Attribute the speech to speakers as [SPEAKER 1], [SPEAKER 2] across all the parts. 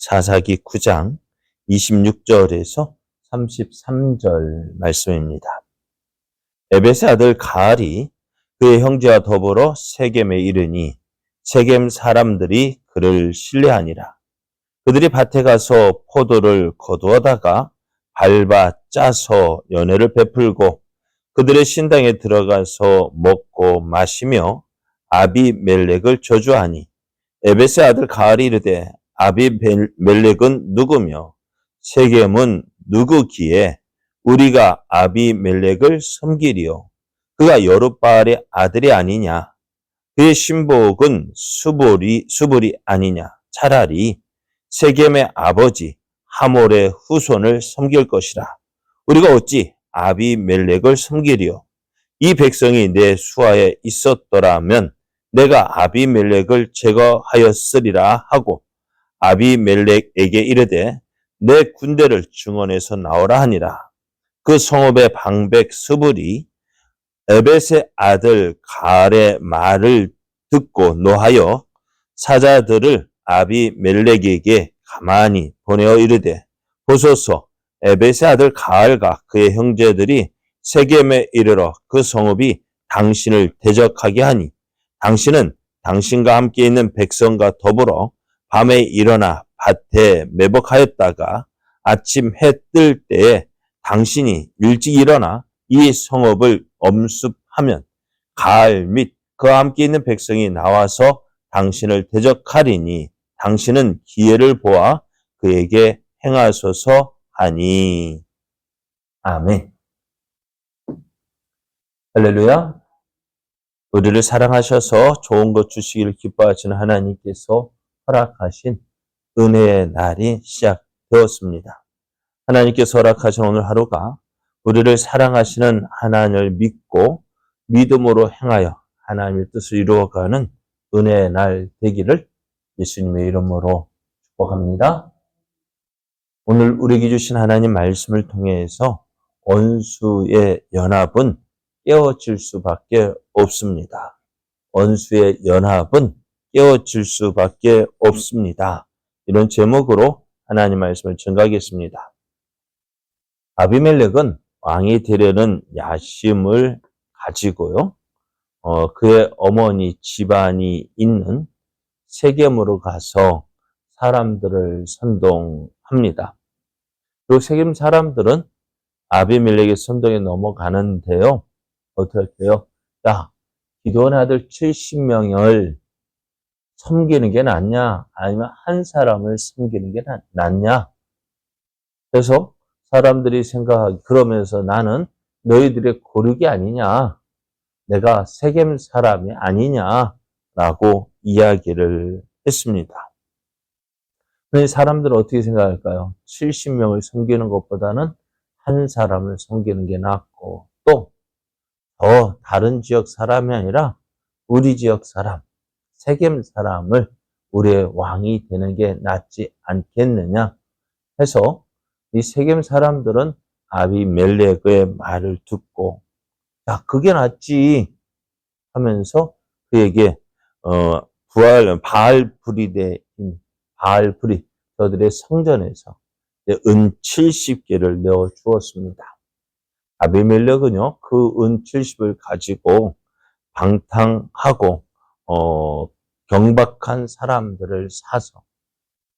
[SPEAKER 1] 사사기 9장 26절에서 33절 말씀입니다. 에벳의 아들 가알이 그의 형제와 더불어 세겜에 이르니 세겜 사람들이 그를 신뢰하니라. 그들이 밭에 가서 포도를 거두어다가 밟아 짜서 연회를 베풀고 그들의 신당에 들어가서 먹고 마시며 아비멜렉을 저주하니 에벳의 아들 가알이 이르되 아비멜렉은 누구며 세겜은 누구기에 우리가 아비멜렉을 섬기리요. 그가 여룻바알의 아들이 아니냐. 그의 신복은 수불이 아니냐. 차라리 세겜의 아버지 하몰의 후손을 섬길 것이라. 우리가 어찌 아비멜렉을 섬기리요. 이 백성이 내 수하에 있었더라면 내가 아비멜렉을 제거하였으리라 하고 아비멜렉에게 이르되 내 군대를 증원해서 나오라 하니라. 그 성읍의 방백 스불이 에벳의 아들 가알의 말을 듣고 노하여 사자들을 아비멜렉에게 가만히 보내어 이르되 보소서 에벳의 아들 가알과 그의 형제들이 세겜에 이르러 그 성읍이 당신을 대적하게 하니 당신은 당신과 함께 있는 백성과 더불어 밤에 일어나 밭에 매복하였다가 아침 해 뜰 때에 당신이 일찍 일어나 이 성읍을 엄습하면 가알 및 그와 함께 있는 백성이 나와서 당신을 대적하리니 당신은 기회를 보아 그에게 행하소서 하니. 아멘. 할렐루야. 우리를 사랑하셔서 좋은 것 주시기를 기뻐하시는 하나님께서 허락하신 은혜의 날이 시작되었습니다. 하나님께서 허락하신 오늘 하루가 우리를 사랑하시는 하나님을 믿고 믿음으로 행하여 하나님의 뜻을 이루어가는 은혜의 날 되기를 예수님의 이름으로 축복합니다. 오늘 우리에게 주신 하나님 말씀을 통해서 원수의 연합은 깨어질 수밖에 없습니다. 원수의 연합은 깨어질 수밖에 없습니다. 이런 제목으로 하나님 말씀을 전가하겠습니다. 아비멜렉은 왕이 되려는 야심을 가지고요. 그의 어머니 집안이 있는 세겜으로 가서 사람들을 선동합니다. 그리고 세겜 사람들은 아비멜렉의 선동에 넘어가는데요. 어떻게 해요? 야, 기드온의 아들 70명을 섬기는 게 낫냐? 아니면 한 사람을 섬기는 게 낫냐? 그래서 사람들이 생각하기 그러면서 나는 너희들의 고르기 아니냐? 내가 세겜 사람이 아니냐라고 이야기를 했습니다. 그런데 사람들은 어떻게 생각할까요? 70명을 섬기는 것보다는 한 사람을 섬기는 게 낫고 또 더 다른 지역 사람이 아니라 우리 지역 사람, 세겜 사람을 우리의 왕이 되는 게 낫지 않겠느냐 해서 이 세겜 사람들은 아비멜렉의 말을 듣고 야, 그게 낫지 하면서 그에게 바알브릿 저들의 성전에서 은 70개를 내어 주었습니다. 아비멜렉은요, 그 은 70을 가지고 방탕하고 경박한 사람들을 사서,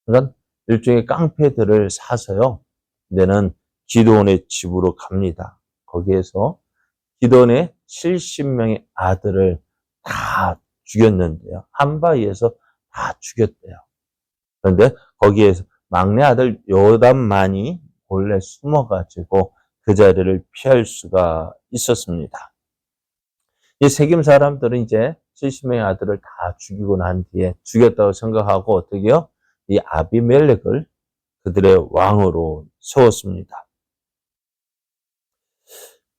[SPEAKER 1] 그러니까 일종의 깡패들을 사서요, 이제는 기드온의 집으로 갑니다. 거기에서 기드온의 70명의 아들을 다 죽였는데요. 한바위에서 다 죽였대요. 그런데 거기에서 막내 아들 요담만이 몰래 숨어가지고 그 자리를 피할 수가 있었습니다. 이 세겜 사람들은 이제 70명의 아들을 다 죽이고 난 뒤에 죽였다고 생각하고 어떻게요? 이 아비멜렉을 그들의 왕으로 세웠습니다.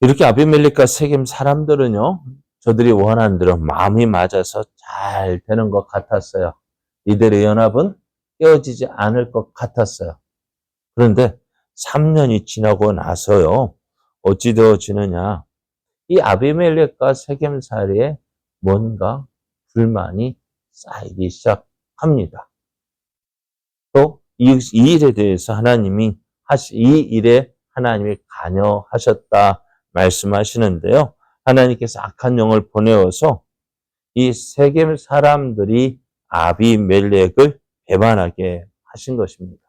[SPEAKER 1] 이렇게 아비멜렉과 세겜 사람들은요, 저들이 원하는 대로 마음이 맞아서 잘 되는 것 같았어요. 이들의 연합은 깨어지지 않을 것 같았어요. 그런데 3년이 지나고 나서요, 어찌 되어지느냐. 이 아비멜렉과 세겜 사이에 뭔가 불만이 쌓이기 시작합니다. 또 이 일에 대해서 이 일에 하나님이 관여하셨다 말씀하시는데요. 하나님께서 악한 영을 보내어서 이 세겜 사람들이 아비멜렉을 배반하게 하신 것입니다.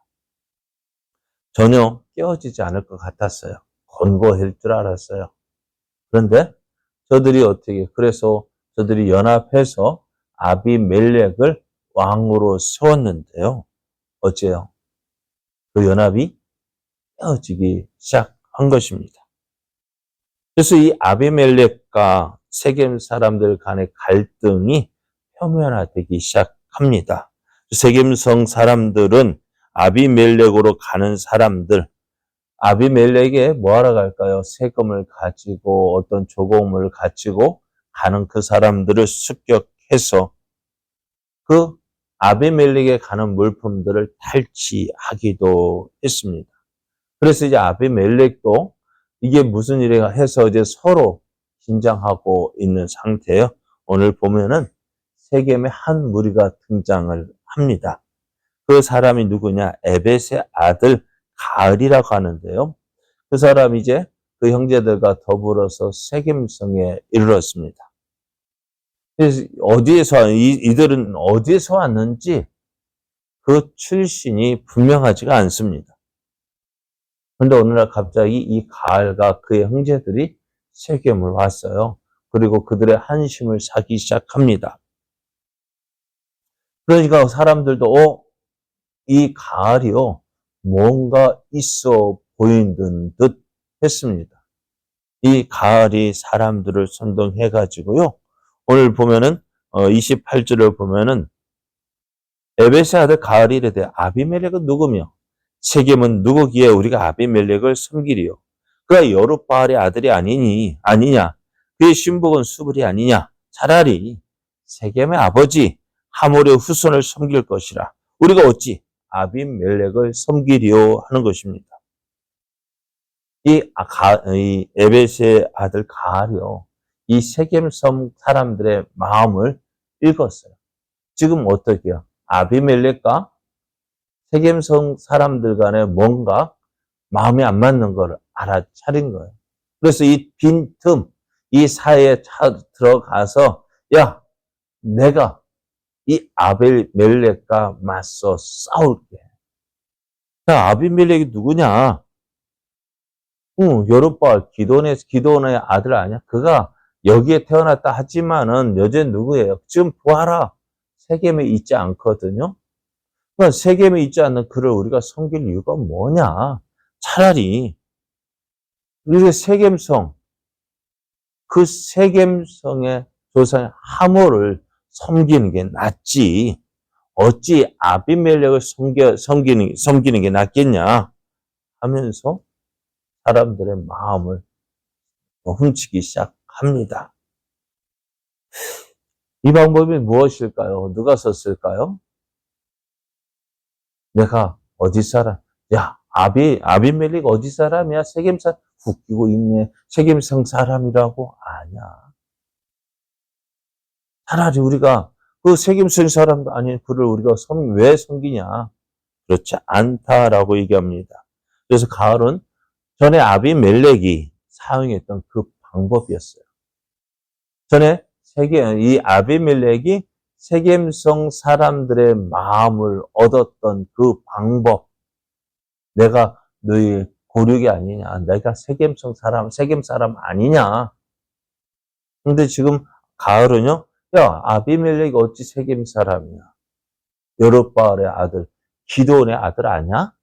[SPEAKER 1] 전혀 깨어지지 않을 것 같았어요. 권고할 줄 알았어요. 그런데 그래서 저들이 연합해서 아비멜렉을 왕으로 세웠는데요. 어째요? 그 연합이 깨어지기 시작한 것입니다. 그래서 이 아비멜렉과 세겜 사람들 간의 갈등이 표면화되기 시작합니다. 세겜성 사람들은 아비멜렉으로 가는 사람들, 아비멜렉에 뭐하러 갈까요? 세금을 가지고 어떤 조공을 가지고 가는 그 사람들을 습격해서 그 아비멜렉에 가는 물품들을 탈취하기도 했습니다. 그래서 이제 아비멜렉도 이게 무슨 일이가 해서 이제 서로 긴장하고 있는 상태예요. 오늘 보면은 세겜의 한 무리가 등장을 합니다. 그 사람이 누구냐? 에벳의 아들 가을이라고 하는데요. 그 사람이 이제 그 형제들과 더불어서 세겜성에 이르렀습니다. 그래서 이들은 어디에서 왔는지 그 출신이 분명하지가 않습니다. 그런데 어느 날 갑자기 이 가을과 그의 형제들이 세겜을 왔어요. 그리고 그들의 한심을 사기 시작합니다. 그러니까 사람들도 이 가을이요 뭔가 있어 보이는 듯 했습니다. 이 가을이 사람들을 선동해 가지고요. 오늘 보면은 28절을 보면은 에벳의 아들 가을이 이르되 아비멜렉은 누구며 세겜은 누구기에 우리가 아비멜렉을 섬기리요. 그가 여룻바알의 아들이 아니냐. 그의 신복은 수불이 아니냐. 차라리 세겜의 아버지 하몰의 후손을 섬길 것이라. 우리가 어찌 아비멜렉을 섬기리요 하는 것입니다. 이 에벳의 아들 가알이요. 이 세겜섬 사람들의 마음을 읽었어요. 지금 어떻게요? 아비멜렉과 세겜성 사람들 간에 뭔가 마음이 안 맞는 걸 알아차린 거예요. 그래서 이 빈틈, 이 사이에 들어가서 야, 내가 이 아비멜렉과 맞서 싸울게. 야, 아비멜렉이 누구냐? 여룻바알 기도원의 아들 아니야? 그가 여기에 태어났다 하지만은 여전히 누구예요? 지금 보아라. 세겜에 있지 않거든요. 그러니까 세겜에 있지 않는 그를 우리가 섬길 이유가 뭐냐? 차라리 우리가 그 세겜성의 조상의 하몰을 섬기는 게 낫지. 어찌 아비멜렉을 섬기는 게 낫겠냐? 하면서 사람들의 마음을 훔치기 시작합니다. 이 방법이 무엇일까요? 누가 썼을까요? 내가 어디 사람? 야, 아비멜렉 어디 사람이야? 세겜 사람 웃기고 있네. 세겜성 사람이라고 아냐. 차라리 우리가 그 세겜성 사람도 아닌 그를 우리가 왜 섬기냐? 그렇지 않다라고 얘기합니다. 그래서 가을은 전에 아비멜렉이 사용했던 그 방법이었어요. 전에 이 아비멜렉이 세겜성 사람들의 마음을 얻었던 그 방법, 내가 너희 고륙이 아니냐, 내가 세겜 사람 아니냐. 근데 지금 가을은요, 야, 아비멜렉이 어찌 세겜 사람이야? 여룻바알의 아들, 기드온의 아들 아니야?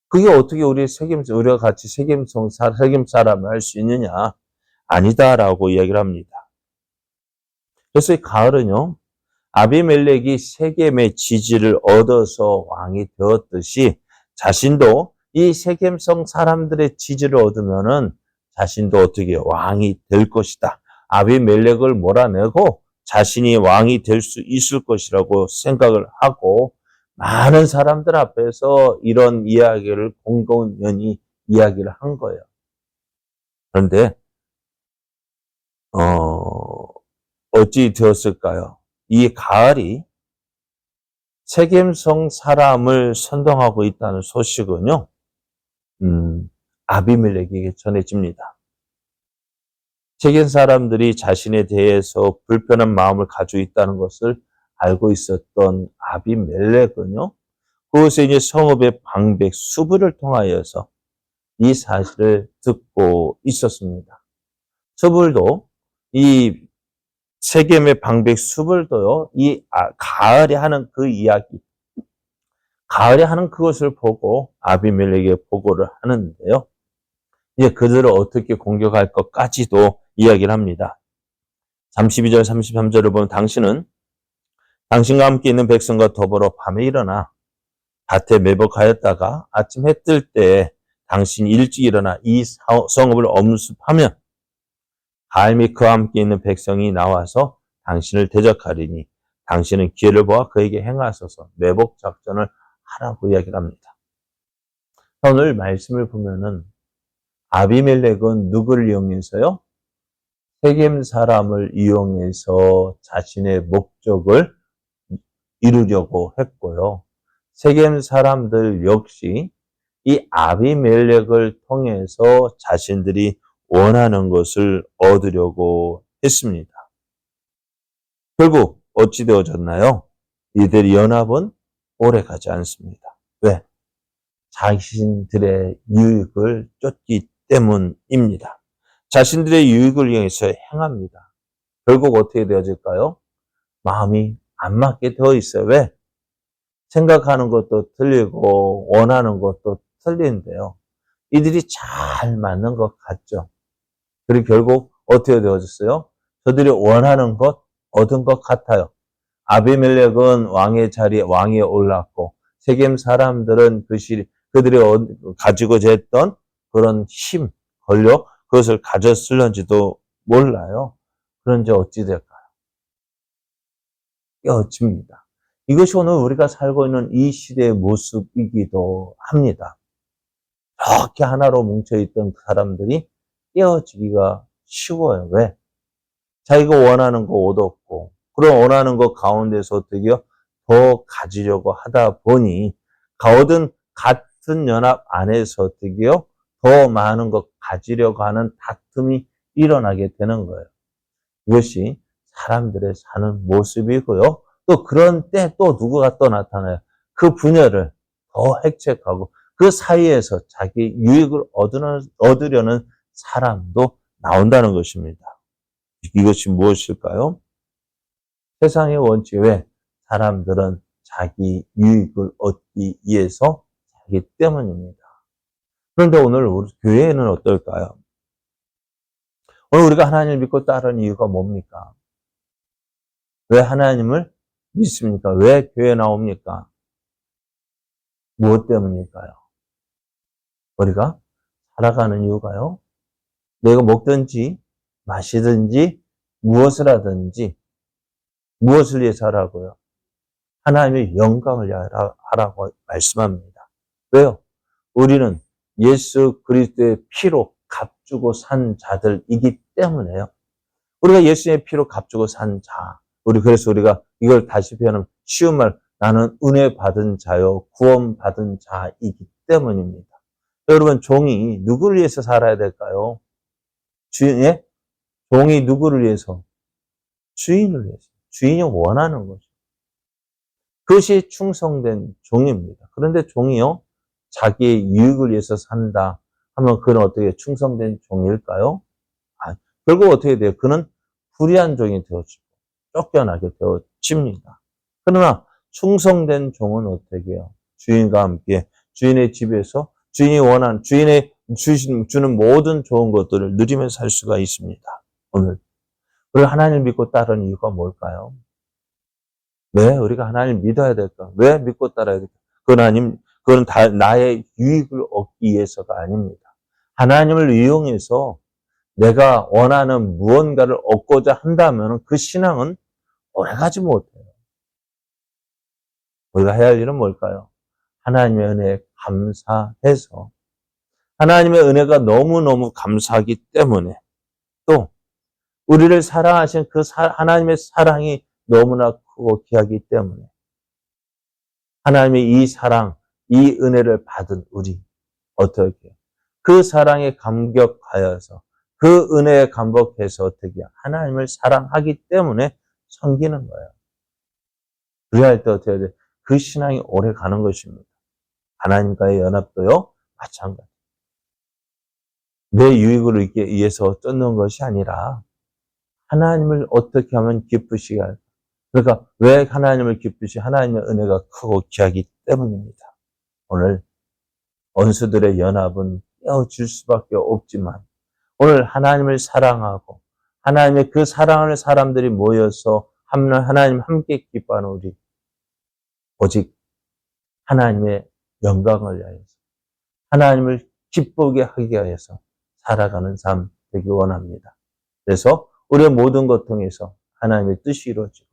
[SPEAKER 1] 그게 어떻게 우리가 같이 세겜 사람을 할 수 있느냐? 아니다라고 이야기를 합니다. 그래서 이 가을은요, 아비멜렉이 세겜의 지지를 얻어서 왕이 되었듯이 자신도 이 세겜성 사람들의 지지를 얻으면은 자신도 어떻게 왕이 될 것이다. 아비멜렉을 몰아내고 자신이 왕이 될 수 있을 것이라고 생각을 하고 많은 사람들 앞에서 이런 이야기를 공공연히 이야기를 한 거예요. 그런데 어찌 되었을까요? 이 가을이 세겜성 사람을 선동하고 있다는 소식은요, 아비멜렉에게 전해집니다. 세겜 사람들이 자신에 대해서 불편한 마음을 가지고 있다는 것을 알고 있었던 아비멜렉은요, 그것에 이제 성읍의 방백 수불을 통하여서 이 사실을 듣고 있었습니다. 수불도 이 세겜의 방백 수불도요, 가을에 하는 그 이야기, 가을에 하는 그것을 보고 아비멜렉에게 보고를 하는데요. 이제 그들을 어떻게 공격할 것까지도 이야기를 합니다. 32절, 33절을 보면 당신은 당신과 함께 있는 백성과 더불어 밤에 일어나 밭에 매복하였다가 아침 해 뜰 때 당신이 일찍 일어나 이 성읍을 엄습하면 가을 및 그와 함께 있는 백성이 나와서 당신을 대적하리니 당신은 기회를 보아 그에게 행하소서 매복 작전을 하라고 이야기를 합니다. 오늘 말씀을 보면은 아비멜렉은 누구를 이용해서요? 세겜 사람을 이용해서 자신의 목적을 이루려고 했고요. 세겜 사람들 역시 이 아비멜렉을 통해서 자신들이 원하는 것을 얻으려고 했습니다. 결국 어찌 되어졌나요? 이들의 연합은 오래가지 않습니다. 왜? 자신들의 유익을 쫓기 때문입니다. 자신들의 유익을 위해서 행합니다. 결국 어떻게 되어질까요? 마음이 안 맞게 되어 있어요. 왜? 생각하는 것도 틀리고 원하는 것도 틀린데요. 이들이 잘 맞는 것 같죠. 그리고 결국 어떻게 되어졌어요? 저들이 원하는 것, 얻은 것 같아요. 아비멜렉은 왕의 자리에 왕위에 올랐고 세겜 사람들은 그들이 가지고 있던 그런 힘, 권력, 그것을 가졌을런지도 몰라요. 그런지 어찌 될까요? 깨어집니다. 이것이 오늘 우리가 살고 있는 이 시대의 모습이기도 합니다. 이렇게 하나로 뭉쳐있던 사람들이 깨어지기가 쉬워요. 왜? 자기가 원하는 거 얻었고, 그런 원하는 것 가운데서 어떻게 더 가지려고 하다 보니, 같은 연합 안에서 어떻게 더 많은 것 가지려고 하는 다툼이 일어나게 되는 거예요. 이것이 사람들의 사는 모습이고요. 또 그런 때 또 누구가 또 나타나요? 그 분열을 더 획책하고 그 사이에서 자기 유익을 얻으려는 사람도 나온다는 것입니다. 이것이 무엇일까요? 세상의 원칙 왜? 사람들은 자기 유익을 얻기 위해서 하기 때문입니다. 그런데 오늘 우리 교회는 어떨까요? 오늘 우리가 하나님을 믿고 따르는 이유가 뭡니까? 왜 하나님을 믿습니까? 왜 교회 나옵니까? 무엇 때문일까요? 우리가 살아가는 이유가요. 내가 먹든지 마시든지 무엇을 하든지 무엇을 위해서 하라고요? 하나님의 영광을 하라고 말씀합니다. 왜요? 우리는 예수 그리스도의 피로 값주고 산 자들이기 때문에요. 우리가 예수의 피로 값주고 산 자. 그래서 우리가 이걸 다시 표현하면 쉬운 말, 나는 은혜 받은 자요, 구원 받은 자이기 때문입니다. 여러분, 종이 누구를 위해서 살아야 될까요? 종이 누구를 위해서? 주인을 위해서. 주인이 원하는 거죠. 그것이 충성된 종입니다. 그런데 종이요, 자기의 유익을 위해서 산다 하면 그는 어떻게 충성된 종일까요? 결국 어떻게 돼요? 그는 불의한 종이 되어지고 쫓겨나게 되어집니다. 그러나 충성된 종은 어떻게 해요? 주인과 함께 주인의 집에서 주인의 주는 모든 좋은 것들을 누리면서 살 수가 있습니다. 오늘 우리가 하나님을 믿고 따르는 이유가 뭘까요? 왜 우리가 하나님을 믿어야 될까? 왜 믿고 따라야 될까? 그건 다 나의 유익을 얻기 위해서가 아닙니다. 하나님을 이용해서 내가 원하는 무언가를 얻고자 한다면 그 신앙은 오래가지 못해요. 우리가 해야 할 일은 뭘까요? 하나님의 은혜에 감사해서 하나님의 은혜가 너무너무 감사하기 때문에 또 우리를 사랑하신 그 하나님의 사랑이 너무나 크고 귀하기 때문에 하나님의 이 사랑, 이 은혜를 받은 우리 어떻게 그 사랑에 감격하여서 그 은혜에 감복해서 어떻게 하나님을 사랑하기 때문에 섬기는 거예요. 그래야 때 어떻게 해야 돼? 그 신앙이 오래 가는 것입니다. 하나님과의 연합도요, 마찬가지. 내 유익을 얻기 위해서 쫓는 것이 아니라 하나님을 어떻게 하면 기쁘시게 할까? 그러니까 왜 하나님을 기쁘시? 하나님의 은혜가 크고 귀하기 때문입니다. 오늘 원수들의 연합은 깨어질 수밖에 없지만 오늘 하나님을 사랑하고 하나님의 그 사랑하는 사람들이 모여서 하나님 함께 기뻐하는 우리 오직 하나님의 영광을 위하여서 하나님을 기쁘게 하기 위해서 살아가는 삶 되기 원합니다. 그래서 우리의 모든 것 통해서 하나님의 뜻이 이루어지고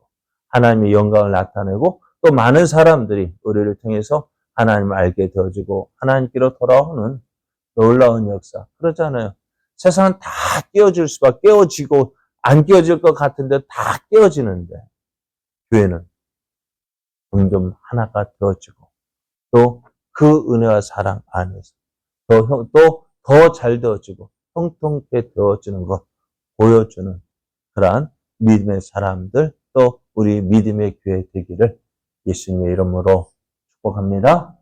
[SPEAKER 1] 하나님의 영광을 나타내고 또 많은 사람들이 우리를 통해서 하나님을 알게 되어지고 하나님께로 돌아오는 놀라운 역사. 그렇잖아요. 세상은 다 깨어질 수밖에 깨어지고 안 깨어질 것 같은데 다 깨어지는데 교회는 점점 하나가 되어지고 또 그 은혜와 사랑 안에서 또 더 잘 되어지고 통통케 되어지는 것 보여주는 그러한 믿음의 사람들 또 우리 믿음의 교회 되기를 예수님의 이름으로 축복합니다.